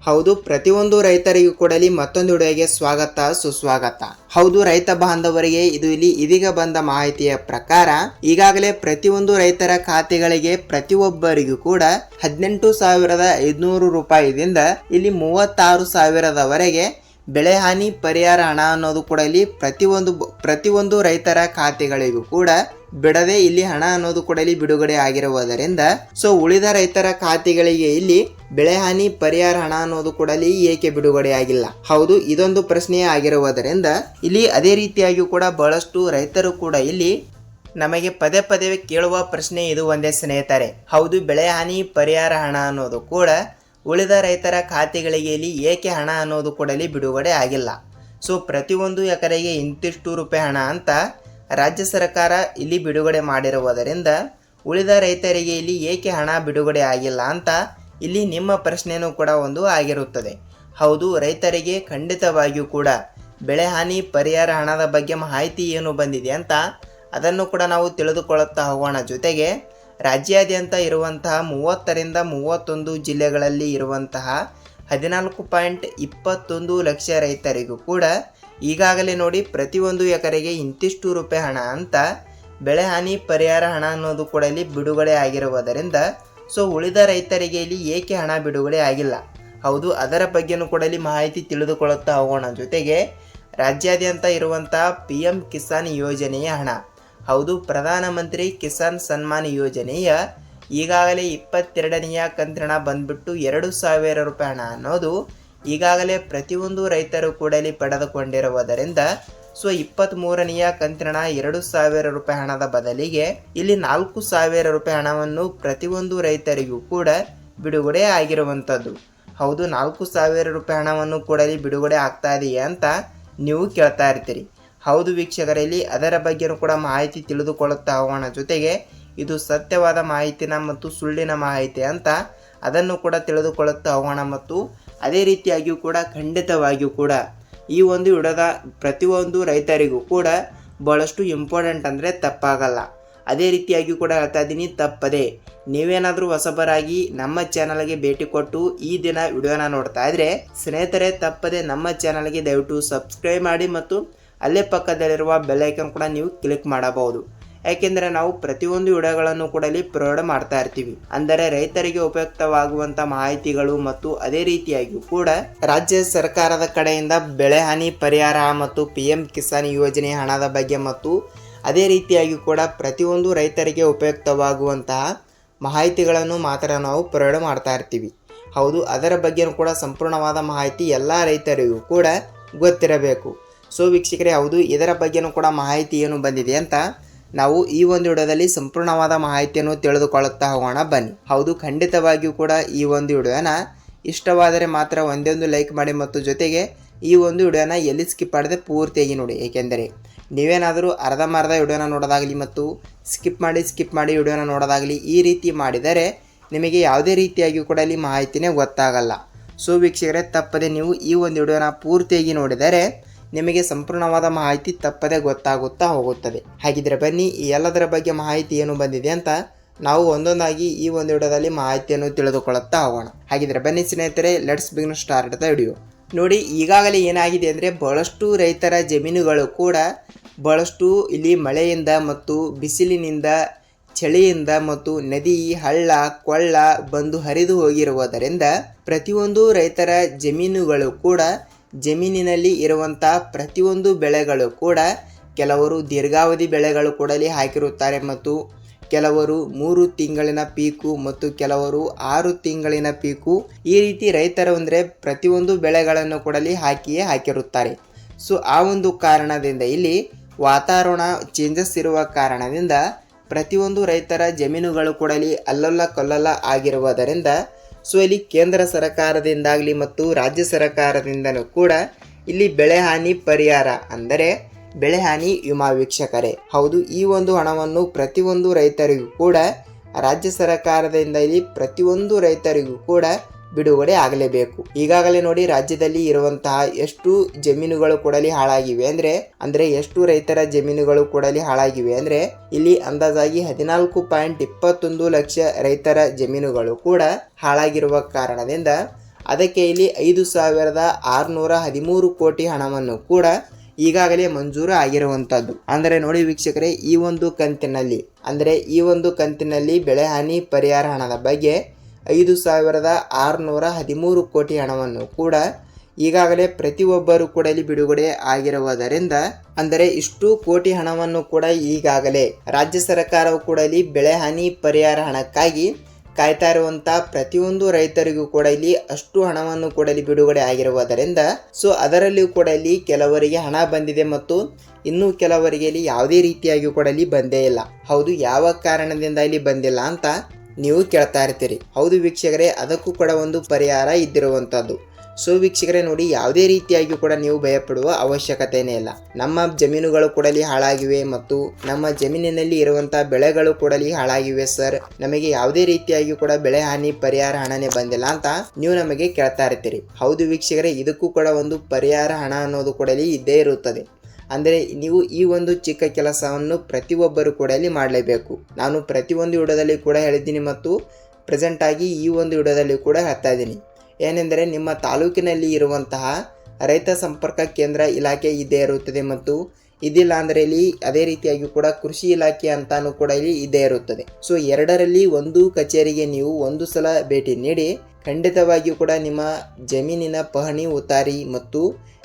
ಹೌದು, ಪ್ರತಿಯೊಂದು ರೈತರಿಗೂ ಕೂಡಲಿ ಮತ್ತೊಂದು ವಿಡಿಯೋಗೆ ಸ್ವಾಗತ ಸುಸ್ವಾಗತ. ಹೌದು, ರೈತ ಬಾಂಧವರಿಗೆ ಇದು ಇಲ್ಲಿ ಇದೀಗ ಬಂದ ಮಾಹಿತಿಯ ಪ್ರಕಾರ ಈಗಾಗಲೇ ಪ್ರತಿಯೊಂದು ರೈತರ ಖಾತೆಗಳಿಗೆ ಪ್ರತಿಯೊಬ್ಬರಿಗೂ ಕೂಡ 18,500 ರೂಪಾಯಿದಿಂದ ಇಲ್ಲಿ 36,000ದವರೆಗೆ ಬೆಳೆ ಹಾನಿ ಪರಿಹಾರ ಹಣ ಅನ್ನೋದು ಕೂಡ ಇಲ್ಲಿ ಪ್ರತಿಯೊಂದು ರೈತರ ಖಾತೆಗಳಿಗೂ ಕೂಡ ಬಿಡದೆ ಇಲ್ಲಿ ಹಣ ಅನ್ನೋದು ಕೂಡ ಇಲ್ಲಿ ಬಿಡುಗಡೆ ಆಗಿರುವುದರಿಂದ ಉಳಿದ ರೈತರ ಖಾತೆಗಳಿಗೆ ಇಲ್ಲಿ ಬೆಳೆ ಹಾನಿ ಪರಿಹಾರ ಹಣ ಅನ್ನೋದು ಕೂಡ ಇಲ್ಲಿ ಏಕೆ ಬಿಡುಗಡೆ ಆಗಿಲ್ಲ? ಹೌದು, ಇದೊಂದು ಪ್ರಶ್ನೆಯೇ ಆಗಿರುವುದರಿಂದ ಇಲ್ಲಿ ಅದೇ ರೀತಿಯಾಗಿ ಕೂಡ ಬಹಳಷ್ಟು ರೈತರು ಕೂಡ ಇಲ್ಲಿ ನಮಗೆ ಪದೇ ಪದೇ ಕೇಳುವ ಪ್ರಶ್ನೆ ಇದು ಒಂದೇ ಸ್ನೇಹಿತರೆ. ಹೌದು, ಬೆಳೆ ಹಾನಿ ಪರಿಹಾರ ಹಣ ಅನ್ನೋದು ಕೂಡ ಉಳಿದ ರೈತರ ಖಾತೆಗಳಿಗೆ ಇಲ್ಲಿ ಏಕೆ ಹಣ ಅನ್ನೋದು ಕೂಡ ಇಲ್ಲಿ ಬಿಡುಗಡೆ ಆಗಿಲ್ಲ? ಪ್ರತಿಯೊಂದು ಎಕರೆಗೆ ಇಂತಿಷ್ಟು ರೂಪಾಯಿ ಹಣ ಅಂತ ರಾಜ್ಯ ಸರ್ಕಾರ ಇಲ್ಲಿ ಬಿಡುಗಡೆ ಮಾಡಿರುವುದರಿಂದ ಉಳಿದ ರೈತರಿಗೆ ಇಲ್ಲಿ ಏಕೆ ಹಣ ಬಿಡುಗಡೆ ಆಗಿಲ್ಲ ಅಂತ ಇಲ್ಲಿ ನಿಮ್ಮ ಪ್ರಶ್ನೆಯೂ ಕೂಡ ಒಂದು ಆಗಿರುತ್ತದೆ. ಹೌದು, ರೈತರಿಗೆ ಖಂಡಿತವಾಗಿಯೂ ಕೂಡ ಬೆಳೆ ಹಾನಿ ಪರಿಹಾರ ಹಣದ ಬಗ್ಗೆ ಮಾಹಿತಿ ಏನು ಬಂದಿದೆ ಅಂತ ಅದನ್ನು ಕೂಡ ನಾವು ತಿಳಿದುಕೊಳ್ಳುತ್ತಾ ಹೋಗೋಣ. ಜೊತೆಗೆ ರಾಜ್ಯಾದ್ಯಂತ ಇರುವಂತಹ 30ರಿಂದ 31 ಜಿಲ್ಲೆಗಳಲ್ಲಿ ಇರುವಂತಹ 14.21 ಲಕ್ಷ ರೈತರಿಗೂ ಕೂಡ ಈಗಾಗಲೇ ನೋಡಿ ಪ್ರತಿಯೊಂದು ಎಕರೆಗೆ ಇಂತಿಷ್ಟು ರೂಪಾಯಿ ಹಣ ಅಂತ ಬೆಳೆ ಹಾನಿ ಪರಿಹಾರ ಹಣ ಅನ್ನೋದು ಕೂಡ ಇಲ್ಲಿ ಬಿಡುಗಡೆ ಆಗಿರುವುದರಿಂದ ಉಳಿದ ರೈತರಿಗೆ ಇಲ್ಲಿ ಏಕೆ ಹಣ ಬಿಡುಗಡೆ ಆಗಿಲ್ಲ? ಹೌದು, ಅದರ ಬಗ್ಗೆನೂ ಕೂಡ ಇಲ್ಲಿ ಮಾಹಿತಿ ತಿಳಿದುಕೊಳ್ಳುತ್ತಾ ಹೋಗೋಣ. ಜೊತೆಗೆ ರಾಜ್ಯಾದ್ಯಂತ ಇರುವಂತಹ PM ಕಿಸಾನ್ ಯೋಜನೆಯ ಹಣ, ಹೌದು, ಪ್ರಧಾನಮಂತ್ರಿ ಕಿಸಾನ್ ಸನ್ಮಾನ್ ಯೋಜನೆಯ ಈಗಾಗಲೇ 22ನೆಯ ಕಂತಿನ ಬಂದ್ಬಿಟ್ಟು 2,000 ರೂಪಾಯಿ ಹಣ ಅನ್ನೋದು ಈಗಾಗಲೇ ಪ್ರತಿಯೊಂದು ರೈತರು ಕೂಡ ಇಲ್ಲಿ ಪಡೆದುಕೊಂಡಿರುವುದರಿಂದ 23ನೆಯ ಕಂತಿನ 2,000 ರೂಪಾಯಿ ಹಣದ ಬದಲಿಗೆ ಇಲ್ಲಿ 4,000 ರೂಪಾಯಿ ಹಣವನ್ನು ಪ್ರತಿಯೊಂದು ರೈತರಿಗೂ ಕೂಡ ಬಿಡುಗಡೆ ಆಗಿರುವಂಥದ್ದು. ಹೌದು, 4,000 ರೂಪಾಯಿ ಹಣವನ್ನು ಕೂಡ ಇಲ್ಲಿ ಬಿಡುಗಡೆ ಆಗ್ತಾ ಇದೆಯಾ ಅಂತ ನೀವು ಕೇಳ್ತಾ ಇರ್ತೀರಿ. ಹೌದು ವೀಕ್ಷಕರಲ್ಲಿ, ಅದರ ಬಗ್ಗೆನೂ ಕೂಡ ಮಾಹಿತಿ ತಿಳಿದುಕೊಳ್ಳುತ್ತಾ ಹೋಗೋಣ. ಜೊತೆಗೆ ಇದು ಸತ್ಯವಾದ ಮಾಹಿತಿನ ಮತ್ತು ಸುಳ್ಳಿನ ಮಾಹಿತಿ ಅಂತ ಅದನ್ನು ಕೂಡ ತಿಳಿದುಕೊಳ್ಳುತ್ತಾ ಹೋಗೋಣ. ಮತ್ತು ಅದೇ ರೀತಿಯಾಗಿಯೂ ಕೂಡ ಖಂಡಿತವಾಗಿಯೂ ಕೂಡ ಈ ಒಂದು ವಿಡಿಯೋದ ಪ್ರತಿಯೊಂದು ರೈತರಿಗೂ ಕೂಡ ಬಹಳಷ್ಟು ಇಂಪಾರ್ಟೆಂಟ್ ಅಂದರೆ ತಪ್ಪಾಗಲ್ಲ. ಅದೇ ರೀತಿಯಾಗಿ ಕೂಡ ಹೇಳ್ತಾ ಇದ್ದೀನಿ, ತಪ್ಪದೆ ನೀವೇನಾದರೂ ಹೊಸಬರಾಗಿ ನಮ್ಮ ಚಾನಲ್ಗೆ ಭೇಟಿ ಕೊಟ್ಟು ಈ ದಿನ ವಿಡಿಯೋನ ನೋಡ್ತಾ ಇದ್ರೆ ಸ್ನೇಹಿತರೆ, ತಪ್ಪದೆ ನಮ್ಮ ಚಾನಲ್ಗೆ ದಯವಿಟ್ಟು ಸಬ್ಸ್ಕ್ರೈಬ್ ಮಾಡಿ ಮತ್ತು ಅಲ್ಲೇ ಪಕ್ಕದಲ್ಲಿರುವ ಬೆಲ್ ಐಕನ್ ಕೂಡ ನೀವು ಕ್ಲಿಕ್ ಮಾಡಬಹುದು. ಯಾಕೆಂದರೆ ನಾವು ಪ್ರತಿಯೊಂದು ವಿಡಿಯೋಗಳನ್ನು ಕೂಡ ಇಲ್ಲಿ ಪ್ರೊವೈಡ್ ಮಾಡ್ತಾ ಇರ್ತೀವಿ. ಅಂದರೆ ರೈತರಿಗೆ ಉಪಯುಕ್ತವಾಗುವಂಥ ಮಾಹಿತಿಗಳು ಮತ್ತು ಅದೇ ರೀತಿಯಾಗಿ ಕೂಡ ರಾಜ್ಯ ಸರ್ಕಾರದ ಕಡೆಯಿಂದ ಬೆಳೆ ಹಾನಿ ಪರಿಹಾರ ಮತ್ತು PM ಕಿಸಾನ್ ಯೋಜನೆ ಹಣದ ಬಗ್ಗೆ ಮತ್ತು ಅದೇ ರೀತಿಯಾಗಿ ಕೂಡ ಪ್ರತಿಯೊಂದು ರೈತರಿಗೆ ಉಪಯುಕ್ತವಾಗುವಂತಹ ಮಾಹಿತಿಗಳನ್ನು ಮಾತ್ರ ನಾವು ಪ್ರೊವೈಡ್ ಮಾಡ್ತಾ ಇರ್ತೀವಿ. ಹೌದು, ಅದರ ಬಗ್ಗೆನೂ ಕೂಡ ಸಂಪೂರ್ಣವಾದ ಮಾಹಿತಿ ಎಲ್ಲ ರೈತರಿಗೂ ಕೂಡ ಗೊತ್ತಿರಬೇಕು. ವೀಕ್ಷಕರೇ, ಹೌದು, ಇದರ ಬಗ್ಗೆನೂ ಕೂಡ ಮಾಹಿತಿ ಏನು ಬಂದಿದೆ ಅಂತ ನಾವು ಈ ಒಂದು ವಿಡಿಯೋದಲ್ಲಿ ಸಂಪೂರ್ಣವಾದ ಮಾಹಿತಿಯನ್ನು ತಿಳಿದುಕೊಳ್ಳುತ್ತಾ ಹೋಗೋಣ ಬನ್ನಿ. ಹೌದು, ಖಂಡಿತವಾಗಿಯೂ ಕೂಡ ಈ ಒಂದು ವಿಡಿಯೋನ ಇಷ್ಟವಾದರೆ ಮಾತ್ರ ಒಂದೊಂದು ಲೈಕ್ ಮಾಡಿ ಮತ್ತು ಜೊತೆಗೆ ಈ ಒಂದು ವಿಡಿಯೋನ ಎಲ್ಲಿ ಸ್ಕಿಪ್ ಮಾಡದೆ ಪೂರ್ತಿಯಾಗಿ ನೋಡಿ. ಏಕೆಂದರೆ ನೀವೇನಾದರೂ ಅರ್ಧಂಬರ್ಧ ವಿಡಿಯೋನ ನೋಡೋದಾಗಲಿ ಮತ್ತು ಸ್ಕಿಪ್ ಮಾಡಿ ವಿಡಿಯೋನ ನೋಡೋದಾಗಲಿ ಈ ರೀತಿ ಮಾಡಿದರೆ ನಿಮಗೆ ಯಾವುದೇ ರೀತಿಯಾಗಿ ಕೂಡ ಇಲ್ಲಿ ಮಾಹಿತಿನೇ ಗೊತ್ತಾಗಲ್ಲ. ವೀಕ್ಷಕರೇ, ತಪ್ಪದೆ ನೀವು ಈ ಒಂದು ವಿಡಿಯೋನ ಪೂರ್ತಿಯಾಗಿ ನೋಡಿದರೆ ನಿಮಗೆ ಸಂಪೂರ್ಣವಾದ ಮಾಹಿತಿ ತಪ್ಪದೆ ಗೊತ್ತಾಗುತ್ತಾ ಹೋಗುತ್ತದೆ. ಹಾಗಿದ್ರೆ ಬನ್ನಿ, ಈ ಎಲ್ಲದರ ಬಗ್ಗೆ ಮಾಹಿತಿ ಏನು ಬಂದಿದೆ ಅಂತ ನಾವು ಒಂದೊಂದಾಗಿ ಈ ಒಂದು ವಿಡಿಯೋದಲ್ಲಿ ಮಾಹಿತಿಯನ್ನು ತಿಳಿದುಕೊಳ್ಳುತ್ತಾ ಹೋಗೋಣ. ಹಾಗಿದ್ರೆ ಬನ್ನಿ ಸ್ನೇಹಿತರೆ, let's begin start the video. ನೋಡಿ, ಈಗಾಗಲೇ ಏನಾಗಿದೆ ಅಂದರೆ ಬಹಳಷ್ಟು ರೈತರ ಜಮೀನುಗಳು ಕೂಡ ಬಹಳಷ್ಟು ಇಲ್ಲಿ ಮಳೆಯಿಂದ ಮತ್ತು ಬಿಸಿಲಿನಿಂದ, ಚಳಿಯಿಂದ ಮತ್ತು ನದಿ, ಹಳ್ಳ, ಕೊಳ್ಳ ಬಂದು ಹರಿದು ಹೋಗಿರುವುದರಿಂದ ಪ್ರತಿಯೊಂದು ರೈತರ ಜಮೀನುಗಳು ಕೂಡ ಜಮೀನಿನಲ್ಲಿ ಇರುವಂಥ ಪ್ರತಿಯೊಂದು ಬೆಳೆಗಳು ಕೂಡ ಕೆಲವರು ದೀರ್ಘಾವಧಿ ಬೆಳೆಗಳು ಕೂಡ ಇಲ್ಲಿ ಹಾಕಿರುತ್ತಾರೆ ಮತ್ತು ಕೆಲವರು 3 ತಿಂಗಳಿನ ಪೀಕು ಮತ್ತು ಕೆಲವರು 6 ತಿಂಗಳಿನ ಪೀಕು. ಈ ರೀತಿ ರೈತರು ಅಂದರೆ ಪ್ರತಿಯೊಂದು ಬೆಳೆಗಳನ್ನು ಕೂಡ ಇಲ್ಲಿ ಹಾಕಿರುತ್ತಾರೆ. ಆ ಒಂದು ಕಾರಣದಿಂದ ಇಲ್ಲಿ ವಾತಾವರಣ ಚೇಂಜಸ್ ಇರುವ ಕಾರಣದಿಂದ ಪ್ರತಿಯೊಂದು ರೈತರ ಜಮೀನುಗಳು ಕೂಡ ಇಲ್ಲಿ ಅಲ್ಲಲ್ಲ ಕಲ್ಲಲ್ಲ ಆಗಿರುವುದರಿಂದ ಇಲ್ಲಿ ಕೇಂದ್ರ ಸರ್ಕಾರದಿಂದಾಗಲಿ ಮತ್ತು ರಾಜ್ಯ ಸರ್ಕಾರದಿಂದನೂ ಕೂಡ ಇಲ್ಲಿ ಬೆಳೆ ಹಾನಿ ಪರಿಹಾರ ಅಂದರೆ ಬೆಳೆ ಹಾನಿ ವಿಮಾ ವೀಕ್ಷಕರೇ, ಹೌದು, ಈ ಒಂದು ಹಣವನ್ನು ಪ್ರತಿಯೊಂದು ರೈತರಿಗೂ ಕೂಡ ರಾಜ್ಯ ಸರ್ಕಾರದಿಂದ ಇಲ್ಲಿ ಪ್ರತಿಯೊಂದು ರೈತರಿಗೂ ಕೂಡ ಬಿಡುಗಡೆ ಆಗಲೇಬೇಕು. ಈಗಾಗಲೇ ನೋಡಿ ರಾಜ್ಯದಲ್ಲಿ ಇರುವಂತಹ ಎಷ್ಟು ಜಮೀನುಗಳು ಕೂಡಲಿ ಹಾಳಾಗಿವೆ ಅಂದ್ರೆ ಎಷ್ಟು ರೈತರ ಜಮೀನುಗಳು ಕೂಡಲಿ ಹಾಳಾಗಿವೆ ಅಂದ್ರೆ ಇಲ್ಲಿ ಅಂದಾಜಾಗಿ 14.21 ಲಕ್ಷ ರೈತರ ಜಮೀನುಗಳು ಕೂಡ ಹಾಳಾಗಿರುವ ಕಾರಣದಿಂದ ಅದಕ್ಕೆ ಇಲ್ಲಿ 5,613 ಕೋಟಿ ಹಣವನ್ನು ಕೂಡ ಈಗಾಗಲೇ ಮಂಜೂರು ಆಗಿರುವಂಥದ್ದು. ಅಂದರೆ ನೋಡಿ ವೀಕ್ಷಕರೇ, ಈ ಒಂದು ಕಂತಿನಲ್ಲಿ ಬೆಳೆ ಹಾನಿ ಪರಿಹಾರ ಹಣದ ಬಗ್ಗೆ 5,613 ಕೋಟಿ ಹಣವನ್ನು ಕೂಡ ಈಗಾಗಲೇ ಪ್ರತಿಯೊಬ್ಬರು ಕೂಡ ಇಲ್ಲಿ ಬಿಡುಗಡೆ ಆಗಿರುವುದರಿಂದ, ಅಂದರೆ ಇಷ್ಟು ಕೋಟಿ ಹಣವನ್ನು ಕೂಡ ಈಗಾಗಲೇ ರಾಜ್ಯ ಸರ್ಕಾರವು ಕೂಡ ಇಲ್ಲಿ ಬೆಳೆ ಹಾನಿ ಪರಿಹಾರ ಹಣಕ್ಕಾಗಿ ಕಾಯ್ತಾ ಇರುವಂತ ಪ್ರತಿಯೊಂದು ರೈತರಿಗೂ ಕೂಡ ಇಲ್ಲಿ ಅಷ್ಟು ಹಣವನ್ನು ಕೂಡ ಇಲ್ಲಿ ಬಿಡುಗಡೆ ಆಗಿರುವುದರಿಂದ ಸೊ ಅದರಲ್ಲಿಯೂ ಕೂಡ ಇಲ್ಲಿ ಕೆಲವರಿಗೆ ಹಣ ಬಂದಿದೆ ಮತ್ತು ಇನ್ನು ಕೆಲವರಿಗೆ ಇಲ್ಲಿ ಯಾವುದೇ ರೀತಿಯಾಗಿ ಕೂಡ ಇಲ್ಲಿ ಬಂದೇ ಇಲ್ಲ. ಹೌದು, ಯಾವ ಕಾರಣದಿಂದ ಇಲ್ಲಿ ಬಂದಿಲ್ಲ ಅಂತ ನೀವು ಕೇಳ್ತಾ ಇರ್ತೀರಿ. ಹೌದು ವೀಕ್ಷಕರೇ, ಅದಕ್ಕೂ ಕೂಡ ಒಂದು ಪರಿಹಾರ ಇದ್ದಿರುವಂತದ್ದು. ಸೊ ವೀಕ್ಷಕರೇ ನೋಡಿ, ಯಾವುದೇ ರೀತಿಯಾಗಿ ಕೂಡ ನೀವು ಭಯಪಡುವ ಅವಶ್ಯಕತೆನೇ ಇಲ್ಲ. ನಮ್ಮ ಜಮೀನುಗಳು ಕೂಡ ಹಾಳಾಗಿವೆ ಮತ್ತು ನಮ್ಮ ಜಮೀನಿನಲ್ಲಿ ಇರುವಂತಹ ಬೆಳೆಗಳು ಕೂಡ ಹಾಳಾಗಿವೆ ಸರ್, ನಮಗೆ ಯಾವುದೇ ರೀತಿಯಾಗಿ ಕೂಡ ಬೆಳೆ ಹಾನಿ ಪರಿಹಾರ ಹಣನೇ ಬಂದಿಲ್ಲ ಅಂತ ನೀವು ನಮಗೆ ಕೇಳ್ತಾ ಇರ್ತೀರಿ. ಹೌದು ವೀಕ್ಷಕರೇ, ಇದಕ್ಕೂ ಕೂಡ ಒಂದು ಪರಿಹಾರ ಹಣ ಅನ್ನೋದು ಕೂಡ ಇದ್ದೇ ಇರುತ್ತದೆ. ಅಂದರೆ ನೀವು ಈ ಒಂದು ಚಿಕ್ಕ ಕೆಲಸವನ್ನು ಪ್ರತಿಯೊಬ್ಬರು ಕೂಡ ಇಲ್ಲಿ ಮಾಡಲೇಬೇಕು. ನಾನು ಪ್ರತಿಯೊಂದು ವಿಡಿಯೋದಲ್ಲಿ ಕೂಡ ಹೇಳಿದ್ದೀನಿ ಮತ್ತು ಪ್ರೆಸೆಂಟ್ ಆಗಿ ಈ ಒಂದು ವಿಡಿಯೋದಲ್ಲಿ ಕೂಡ ಹೇಳ್ತಾ ಇದ್ದೀನಿ. ಏನೆಂದರೆ ನಿಮ್ಮ ತಾಲೂಕಿನಲ್ಲಿ ಇರುವಂತಹ ರೈತ ಸಂಪರ್ಕ ಕೇಂದ್ರ ಇಲಾಖೆ ಇದ್ದೇ ಇರುತ್ತದೆ ಮತ್ತು ಇದಿಲ್ಲ ಅಂದರೆ ಇಲ್ಲಿ ಅದೇ ರೀತಿಯಾಗಿ ಕೂಡ ಕೃಷಿ ಇಲಾಖೆ ಅಂತಾನು ಕೂಡ ಇಲ್ಲಿ ಇದ್ದೇ ಇರುತ್ತದೆ. ಸೊ ಎರಡರಲ್ಲಿ ಒಂದು ಕಚೇರಿಗೆ ನೀವು ಒಂದು ಸಲ ಭೇಟಿ ನೀಡಿ ಖಂಡಿತವಾಗಿಯೂ ಕೂಡ ನಿಮ್ಮ ಜಮೀನಿನ ಪಹಣಿ ಉತ್ತಾರಿ ಮತ್ತು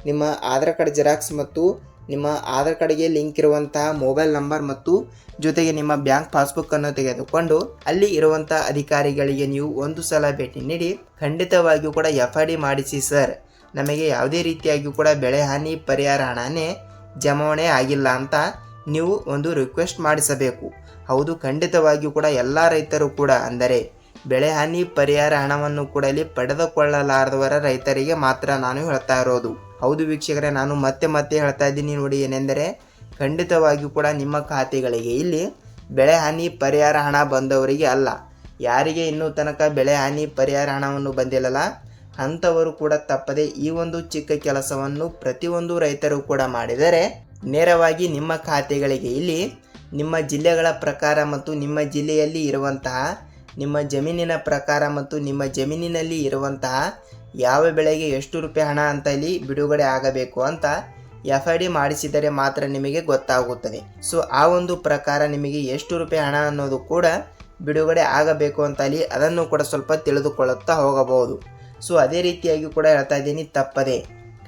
ನಿಮ್ಮ ಆಧಾರ್ ಕಾರ್ಡ್ ಜೆರಾಕ್ಸ್ ಮತ್ತು ನಿಮ್ಮ ಆಧಾರ್ ಕಾರ್ಡ್ಗೆ ಲಿಂಕ್ ಇರುವಂತಹ ಮೊಬೈಲ್ ನಂಬರ್ ಮತ್ತು ಜೊತೆಗೆ ನಿಮ್ಮ ಬ್ಯಾಂಕ್ ಪಾಸ್ಬುಕ್ ಅನ್ನು ತೆಗೆದುಕೊಂಡು ಅಲ್ಲಿ ಇರುವಂತಹ ಅಧಿಕಾರಿಗಳಿಗೆ ನೀವು ಒಂದು ಸಲ ಭೇಟಿ ನೀಡಿ ಖಂಡಿತವಾಗಿಯೂ ಕೂಡ FID ಮಾಡಿಸಿ ಸರ್, ನಮಗೆ ಯಾವುದೇ ರೀತಿಯಾಗಿ ಕೂಡ ಬೆಳೆ ಹಾನಿ ಪರಿಹಾರ ಹಣನೇ ಜಮಾವಣೆ ಆಗಿಲ್ಲ ಅಂತ ನೀವು ಒಂದು ರಿಕ್ವೆಸ್ಟ್ ಮಾಡಿಸಬೇಕು. ಹೌದು, ಖಂಡಿತವಾಗಿಯೂ ಕೂಡ ಎಲ್ಲ ರೈತರು ಕೂಡ ಅಂದರೆ ಬೆಳೆ ಹಾನಿ ಪರಿಹಾರ ಹಣವನ್ನು ಕೂಡ ಇಲ್ಲಿ ಪಡೆದುಕೊಳ್ಳಲಾರದವರ ರೈತರಿಗೆ ಮಾತ್ರ ನಾನು ಹೇಳ್ತಾ ಇರೋದು. ಹೌದು ವೀಕ್ಷಕರೇ, ನಾನು ಮತ್ತೆ ಹೇಳ್ತಾ ಇದ್ದೀನಿ ನೋಡಿ, ಏನೆಂದರೆ ಖಂಡಿತವಾಗಿಯೂ ಕೂಡ ನಿಮ್ಮ ಖಾತೆಗಳಿಗೆ ಇಲ್ಲಿ ಬೆಳೆ ಹಾನಿ ಪರಿಹಾರ ಹಣ ಬಂದವರಿಗೆ ಅಲ್ಲ, ಯಾರಿಗೆ ಇನ್ನೂ ತನಕ ಬೆಳೆ ಹಾನಿ ಪರಿಹಾರ ಹಣವನ್ನು ಬಂದಿಲ್ಲಲ್ಲ ಅಂಥವರು ಕೂಡ ತಪ್ಪದೆ ಈ ಒಂದು ಚಿಕ್ಕ ಕೆಲಸವನ್ನು ಪ್ರತಿಯೊಂದು ರೈತರು ಕೂಡ ಮಾಡಿದರೆ ನೇರವಾಗಿ ನಿಮ್ಮ ಖಾತೆಗಳಿಗೆ ಇಲ್ಲಿ ನಿಮ್ಮ ಜಿಲ್ಲೆಗಳ ಪ್ರಕಾರ ಮತ್ತು ನಿಮ್ಮ ಜಿಲ್ಲೆಯಲ್ಲಿ ಇರುವಂತಹ ನಿಮ್ಮ ಜಮೀನಿನ ಪ್ರಕಾರ ಮತ್ತು ನಿಮ್ಮ ಜಮೀನಿನಲ್ಲಿ ಇರುವಂತಹ ಯಾವ ಬೆಳೆಗೆ ಎಷ್ಟು ರೂಪಾಯಿ ಹಣ ಅಂತ ಇಲ್ಲಿ ಬಿಡುಗಡೆ ಆಗಬೇಕು ಅಂತ FID ಮಾಡಿಸಿದರೆ ಮಾತ್ರ ನಿಮಗೆ ಗೊತ್ತಾಗುತ್ತದೆ. ಸೊ ಆ ಒಂದು ಪ್ರಕಾರ ನಿಮಗೆ ಎಷ್ಟು ರೂಪಾಯಿ ಹಣ ಅನ್ನೋದು ಕೂಡ ಬಿಡುಗಡೆ ಆಗಬೇಕು ಅಂತ ಇಲ್ಲಿ ಅದನ್ನು ಕೂಡ ಸ್ವಲ್ಪ ತಿಳಿದುಕೊಳ್ಳುತ್ತಾ ಹೋಗಬಹುದು. ಸೊ ಅದೇ ರೀತಿಯಾಗಿ ಕೂಡ ಹೇಳ್ತಾ ಇದ್ದೀನಿ, ತಪ್ಪದೆ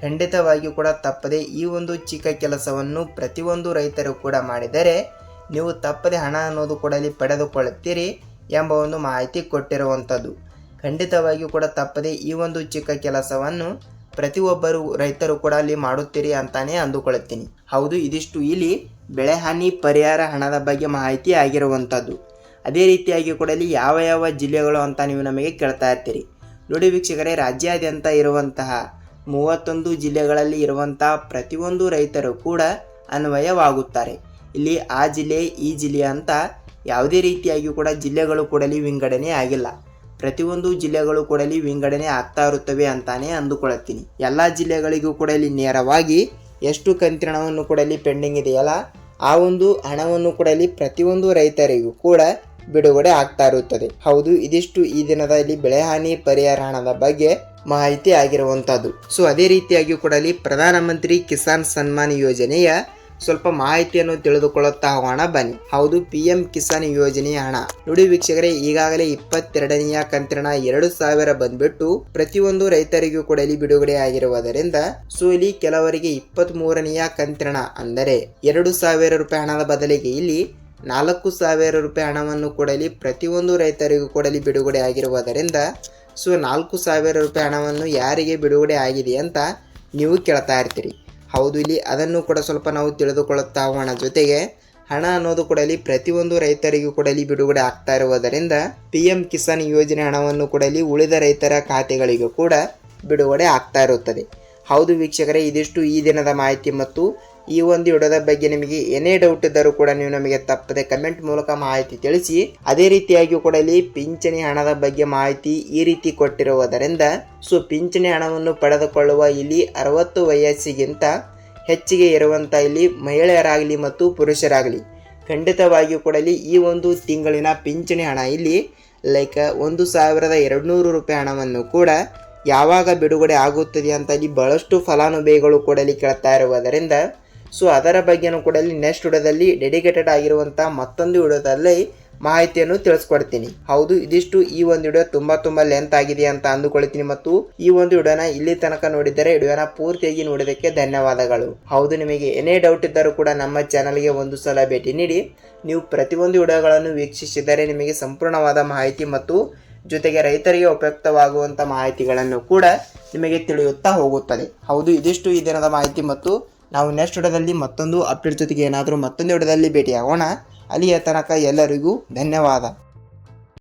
ಖಂಡಿತವಾಗಿಯೂ ಕೂಡ ತಪ್ಪದೆ ಈ ಒಂದು ಚಿಕ್ಕ ಕೆಲಸವನ್ನು ಪ್ರತಿಯೊಂದು ರೈತರು ಕೂಡ ಮಾಡಿದರೆ ನೀವು ತಪ್ಪದೆ ಹಣ ಅನ್ನೋದು ಕೂಡ ಇಲ್ಲಿ ಪಡೆದುಕೊಳ್ಳುತ್ತೀರಿ ಎಂಬ ಒಂದು ಮಾಹಿತಿ ಕೊಟ್ಟಿರುವಂಥದ್ದು. ಖಂಡಿತವಾಗಿಯೂ ಕೂಡ ತಪ್ಪದೆ ಈ ಒಂದು ಚಿಕ್ಕ ಕೆಲಸವನ್ನು ಪ್ರತಿಯೊಬ್ಬರು ರೈತರು ಕೂಡ ಅಲ್ಲಿ ಮಾಡುತ್ತೀರಿ ಅಂತಾನೆ ಅಂದುಕೊಳ್ಳುತ್ತೀನಿ. ಹೌದು, ಇದಿಷ್ಟು ಇಲ್ಲಿ ಬೆಳೆ ಹಾನಿ ಪರಿಹಾರ ಹಣದ ಬಗ್ಗೆ ಮಾಹಿತಿ ಆಗಿರುವಂಥದ್ದು. ಅದೇ ರೀತಿಯಾಗಿ ಕೂಡ ಇಲ್ಲಿ ಯಾವ ಜಿಲ್ಲೆಗಳು ಅಂತ ನೀವು ನಮಗೆ ಕೇಳ್ತಾ ಇರ್ತೀರಿ. ನೋಡಿ ವೀಕ್ಷಕರೇ, ರಾಜ್ಯಾದ್ಯಂತ ಇರುವಂತಹ 31 ಜಿಲ್ಲೆಗಳಲ್ಲಿ ಇರುವಂತಹ ಪ್ರತಿಯೊಂದು ರೈತರು ಕೂಡ ಅನ್ವಯವಾಗುತ್ತಾರೆ. ಇಲ್ಲಿ ಆ ಜಿಲ್ಲೆ ಈ ಜಿಲ್ಲೆ ಅಂತ ಯಾವುದೇ ರೀತಿಯಾಗಿ ಕೂಡ ಜಿಲ್ಲೆಗಳು ಕೂಡ ವಿಂಗಡಣೆ ಆಗಿಲ್ಲ. ಪ್ರತಿಯೊಂದು ಜಿಲ್ಲೆಗಳು ಕೂಡ ವಿಂಗಡಣೆ ಆಗ್ತಾ ಇರುತ್ತವೆ ಅಂತಾನೆ ಅಂದುಕೊಳ್ಳುತ್ತೀನಿ. ಎಲ್ಲ ಜಿಲ್ಲೆಗಳಿಗೂ ಕೂಡ ಇಲ್ಲಿ ನೇರವಾಗಿ ಎಷ್ಟು ಕಂತಿನ ಹಣವನ್ನು ಕೂಡ ಪೆಂಡಿಂಗ್ ಇದೆಯಲ್ಲ ಆ ಒಂದು ಹಣವನ್ನು ಕೂಡ ಪ್ರತಿಯೊಂದು ರೈತರಿಗೂ ಕೂಡ ಬಿಡುಗಡೆ ಆಗ್ತಾ ಇರುತ್ತದೆ. ಹೌದು, ಇದಿಷ್ಟು ಈ ದಿನದ ಇಲ್ಲಿ ಬೆಳೆ ಹಾನಿ ಪರಿಹಾರ ಹಣದ ಬಗ್ಗೆ ಮಾಹಿತಿ ಆಗಿರುವಂತದ್ದು. ಸೊ ಅದೇ ರೀತಿಯಾಗಿ ಕೂಡ ಪ್ರಧಾನಮಂತ್ರಿ ಕಿಸಾನ್ ಸನ್ಮಾನ್ ಯೋಜನೆಯ ಸ್ವಲ್ಪ ಮಾಹಿತಿಯನ್ನು ತಿಳಿದುಕೊಳ್ಳುತ್ತಾ ಹೋಗೋಣ ಬನ್ನಿ. ಹೌದು, PM ಕಿಸಾನ್ ಯೋಜನೆಯ ಹಣ ನೋಡಿ ವೀಕ್ಷಕರೇ, ಈಗಾಗಲೇ 22ನೆಯ ಕಂತಿನ 2,000 ಬಂದ್ಬಿಟ್ಟು ಪ್ರತಿಯೊಂದು ರೈತರಿಗೂ ಕೂಡ ಇಲ್ಲಿ ಬಿಡುಗಡೆ ಆಗಿರುವುದರಿಂದ ಸೊ ಇಲ್ಲಿ ಕೆಲವರಿಗೆ 23ನೆಯ ಕಂತಿನ ಅಂದರೆ 2,000 ರೂಪಾಯಿ ಹಣದ ಬದಲಿಗೆ ಇಲ್ಲಿ 4,000 ರೂಪಾಯಿ ಹಣವನ್ನು ಕೂಡ ಇಲ್ಲಿ ಪ್ರತಿಯೊಂದು ರೈತರಿಗೂ ಕೂಡ ಇಲ್ಲಿ ಬಿಡುಗಡೆ ಆಗಿರುವುದರಿಂದ ಸೊ 4,000 ರೂಪಾಯಿ ಹಣವನ್ನು ಯಾರಿಗೆ ಬಿಡುಗಡೆ ಆಗಿದೆ ಅಂತ ನೀವು ಕೇಳ್ತಾ ಇರ್ತೀರಿ. ಹೌದು, ಇಲ್ಲಿ ಅದನ್ನು ಕೂಡ ಸ್ವಲ್ಪ ನಾವು ತಿಳಿದುಕೊಳ್ಳುತ್ತಾ ಹೋಗೋಣ. ಜೊತೆಗೆ ಹಣ ಅನ್ನೋದು ಕೂಡ ಇಲ್ಲಿ ಪ್ರತಿಯೊಂದು ರೈತರಿಗೂ ಕೂಡ ಇಲ್ಲಿ ಬಿಡುಗಡೆ ಆಗ್ತಾ ಇರುವುದರಿಂದ PM ಕಿಸಾನ್ ಯೋಜನೆ ಹಣವನ್ನು ಕೂಡ ಇಲ್ಲಿ ಉಳಿದ ರೈತರ ಖಾತೆಗಳಿಗೂ ಕೂಡ ಬಿಡುಗಡೆ ಆಗ್ತಾ ಇರುತ್ತದೆ. ಹೌದು ವೀಕ್ಷಕರೇ, ಇದಿಷ್ಟು ಈ ದಿನದ ಮಾಹಿತಿ ಮತ್ತು ಈ ಒಂದು ವಿಡಿಯೋದ ಬಗ್ಗೆ ನಿಮಗೆ ಏನೇ ಡೌಟ್ ಇದ್ದರೂ ಕೂಡ ನೀವು ನಮಗೆ ತಪ್ಪದೆ ಕಮೆಂಟ್ ಮೂಲಕ ಮಾಹಿತಿ ತಿಳಿಸಿ. ಅದೇ ರೀತಿಯಾಗಿ ಕೂಡ ಇಲ್ಲಿ ಪಿಂಚಣಿ ಹಣದ ಬಗ್ಗೆ ಮಾಹಿತಿ ಈ ರೀತಿ ಕೊಟ್ಟಿರುವುದರಿಂದ ಸೊ ಪಿಂಚಣಿ ಹಣವನ್ನು ಪಡೆದುಕೊಳ್ಳುವ ಇಲ್ಲಿ 60 ವಯಸ್ಸಿಗಿಂತ ಹೆಚ್ಚಿಗೆ ಇರುವಂಥ ಇಲ್ಲಿ ಮಹಿಳೆಯರಾಗಲಿ ಮತ್ತು ಪುರುಷರಾಗಲಿ ಖಂಡಿತವಾಗಿಯೂ ಕೂಡ ಇಲ್ಲಿ ಈ ಒಂದು ತಿಂಗಳಿನ ಪಿಂಚಣಿ ಹಣ ಇಲ್ಲಿ ಲೈಕ್ 1,200 ರೂಪಾಯಿ ಹಣವನ್ನು ಕೂಡ ಯಾವಾಗ ಬಿಡುಗಡೆ ಆಗುತ್ತದೆ ಅಂತ ಇಲ್ಲಿ ಬಹಳಷ್ಟು ಫಲಾನುಭವಿಗಳು ಕೂಡ ಇಲ್ಲಿ ಕೇಳ್ತಾ ಇರುವುದರಿಂದ ಸೊ ಅದರ ಬಗ್ಗೆನೂ ಕೂಡ ಇಲ್ಲಿ ನೆಕ್ಸ್ಟ್ ವಿಡಿಯೋದಲ್ಲಿ ಡೆಡಿಕೇಟೆಡ್ ಆಗಿರುವಂಥ ಮತ್ತೊಂದು ವಿಡಿಯೋದಲ್ಲಿ ಮಾಹಿತಿಯನ್ನು ತಿಳಿಸ್ಕೊಡ್ತೀನಿ. ಹೌದು, ಇದಿಷ್ಟು ಈ ಒಂದು ವಿಡಿಯೋ ತುಂಬಾ ಲೆಂತ್ ಆಗಿದೆ ಅಂತ ಅಂದುಕೊಳ್ತೀನಿ ಮತ್ತು ಈ ಒಂದು ವಿಡಿಯೋನ ಇಲ್ಲಿ ತನಕ ನೋಡಿದರೆ ವಿಡಿಯೋನ ಪೂರ್ತಿಯಾಗಿ ನೋಡಿದ್ದಕ್ಕೆ ಧನ್ಯವಾದಗಳು. ಹೌದು, ನಿಮಗೆ ಏನೇ ಡೌಟ್ ಇದ್ದರೂ ಕೂಡ ನಮ್ಮ ಚಾನಲ್ಗೆ ಒಂದು ಸಲ ಭೇಟಿ ನೀಡಿ. ನೀವು ಪ್ರತಿಯೊಂದು ವಿಡಿಯೋಗಳನ್ನು ವೀಕ್ಷಿಸಿದರೆ ನಿಮಗೆ ಸಂಪೂರ್ಣವಾದ ಮಾಹಿತಿ ಮತ್ತು ಜೊತೆಗೆ ರೈತರಿಗೆ ಉಪಯುಕ್ತವಾಗುವಂಥ ಮಾಹಿತಿಗಳನ್ನು ಕೂಡ ನಿಮಗೆ ತಿಳಿಯುತ್ತಾ ಹೋಗುತ್ತದೆ. ಹೌದು, ಇದಿಷ್ಟು ಈ ದಿನದ ಮಾಹಿತಿ ಮತ್ತು ನಾವು ನೆಕ್ಸ್ಟ್ ವಿಡಿಯೋದಲ್ಲಿ ಮತ್ತೊಂದು ಅಪ್ಡೇಟ್ ಜೊತೆಗೆ ಏನಾದರೂ ಮತ್ತೊಂದು ವಿಡಿಯೋದಲ್ಲಿ ಭೇಟಿಯಾಗೋಣ. ಅಲ್ಲಿಯ ತನಕ ಎಲ್ಲರಿಗೂ ಧನ್ಯವಾದ.